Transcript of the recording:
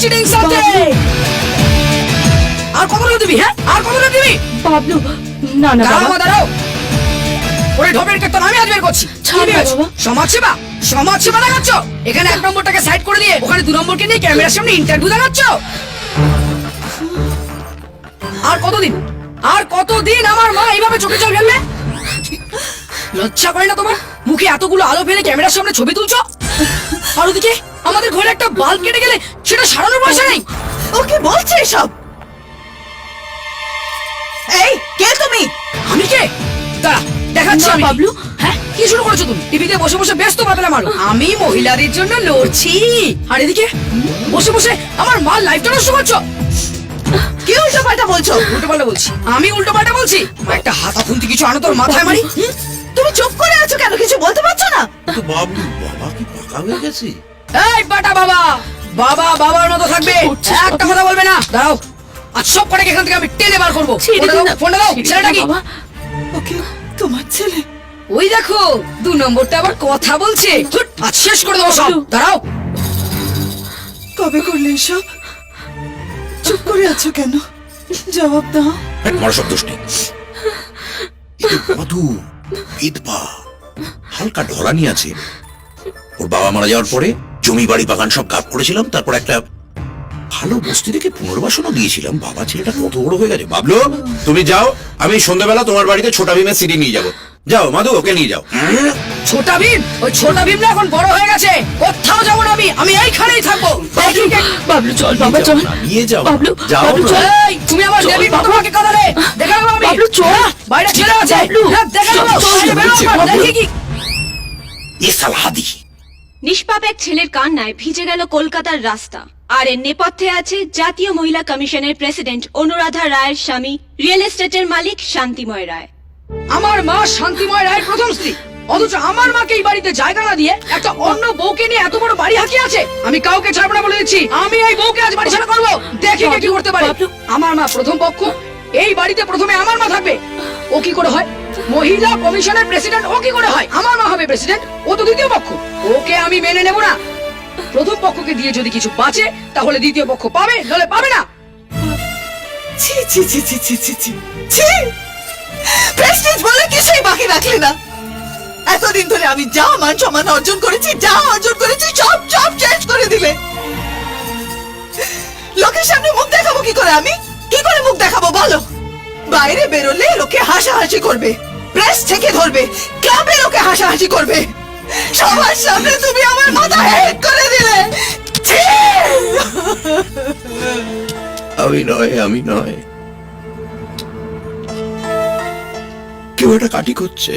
Cheating সাথে আর কতটা দিবি? হ্যাঁ, আর কতটা দিবি? বাবলু, না না বাবা, দাঁড়াও। ওরে ঢোবের কেতন আমি আজ বের করছি। ছাড় না বাবা। সমাজ সেবা দেখাচ্ছ? এখানে 1 নম্বরটাকে সাইড করে দিয়ে ওখানে 2 নম্বরকে নিয়ে ক্যামেরার সামনে ইন্টারভিউ দেখাচ্ছ? আর কতদিন আমার মা এইভাবে চোখে জল ফেলবে? লজ্জা করে না তোমার? মুখে এতগুলো আলো ফেলে ক্যামেরার সামনে ছবি তুলছো, আর ওদিকে আমাদের ঘরে একটা বাল্ব কেটে গেলে সেটা সারানোর পয়সা নেই। ও কি বলছে এসব? এই কে তুমি? আমি কে? দাঁড়া দেখাচ্ছি না, আমি। বাবলু। হ্যাঁ, কি শুরু করেছো তুমি? টিভিতে বসে বসে ব্যস্ত বাতলা মারো। আমি মহিলাদের জন্য লড়ছি, আর এদিকে বসে বসে আমার মার লাইফটা নষ্ট করছো। কি উল্টো পাল্টা বলছো? উল্টোপাল্টা বলছি? আমি উল্টোপাল্টা বলছি? একটা হাতা খুন্তি কিছু আনো তোর মাথায় মারি। তুমি চুপ করে আছো কেন? কিছু বলতে পারছো না? তো বাবু, বাবা কি পাকা হয়ে গেছে? এই বাটা বাবা, বাবার মতো থাকবে, একটা কথা বলবে না। দাঁড়াও, আজ সব কটাকে এখান থেকে আমি টেনে বার করবো। ফোনটা দাও। ছেলেটা কি? বাবা, ওকে তোমার ছেলে? ওই দেখো 2 নম্বরটা আবার কথা বলছে। ধুর, আজ শেষ করে দেবো সব। দাঁড়াও। কবে করলে এসব? চুপ করে আছো কেন? জবাব দাও। তোমার সব দোষ নেই। মধু বিধবা, হালকা ঢলানি আছে। ওর বাবা মারা যাওয়ার পরে জমি বাড়ি বাগান সব গাপ করেছিলাম, তারপর একটা ভালো বস্তি থেকে পুনর্বাসনও দিয়েছিলাম। বাবা ছেলেটা কত বড় হয়ে গেছে। বাবলু, তুমি যাও, আমি সন্ধ্যাবেলা তোমার বাড়িতে ছোটা ভীমের সিডি নিয়ে যাবো। যাও মাধু, ওকে নিয়ে যাও। ছোটা ভীম? ওই ছোটা ভীম না এখন বড় হয়ে গেছে, কোথাও যাবো না আমি এইখানেই থাকবো। বাবলু চল বাবা, চল। নিয়ে যাও। বাবলু, যাও বাবলু, না। চল। এই, তুমি আমার চল, দেবী বাবা। তোমাকে কথা দে। দেখা দেবো আমি। বাবলু, চল। হ্যাঁ, বাইরে ছেলে আছে। বাবলু, হ্যাঁ, দেখা চল, দেবো। চল, বাইরে বেরো, বাবলু। দেখি কি। এ সালা হাদি। নিষ্পাপ এক ছেলের কান্নায় ভিজে গেল কলকাতার রাস্তা। আর এর নেপথ্যে আছে জাতীয় মহিলা কমিশনের প্রেসিডেন্ট অনুরাধা রায়ের স্বামী, রিয়েল এস্টেটের মালিক শান্তিময় রায়। আমার মা শান্তিময় রায়ের প্রথম স্ত্রী, অথচ আমার মাকে এই বাড়িতে জায়গা না দিয়ে একটা অন্য বউকে নিয়ে এত বড় বাড়ি হাঁকিয়ে আছে। আমি কাউকে ছাড়বো না বলে দিচ্ছি। আমি এই বউকে আজ বাড়ি ছাড়া করবো। দেখি কে কি করতে পারে। আমার মা প্রথম পক্ষ, এই বাড়িতে প্রথমে আমার মা থাকবে। ও কি করে হয় মহিলা কমিশনের প্রেসিডেন্ট? ও কি করে হয়? আমার মা হবে প্রেসিডেন্ট, ও তো দ্বিতীয় পক্ষ। ওকে আমি মেনে নেব না। প্রথম পক্ষকে দিয়ে যদি কিছু বাঁচে তাহলে দ্বিতীয় পক্ষ পাবে, নাহলে পাবে না। ছি ছি ছি ছি ছি ছি ছি ছি! প্রেস্টিজ বলে কিছুই বাকি রাখলে না। এতদিন ধরে আমি যা মান সম্মান অর্জন করেছি সব সব শেষ করে দিলে। লোকের সামনে মুখ দেখাবো কি করে? আমি কি করে মুখ দেখাবো বলো? বাইরে বেরোলে লোকে হাসাহাসি করবে, প্রেস থেকে ধরবে, ক্লাবে লোকে হাসাহাসি করবে। সবার সামনে তুমি আমার মাথা হেড করে দিলে। ছি! আমি নয়, কেউ একটা কাটি করছে।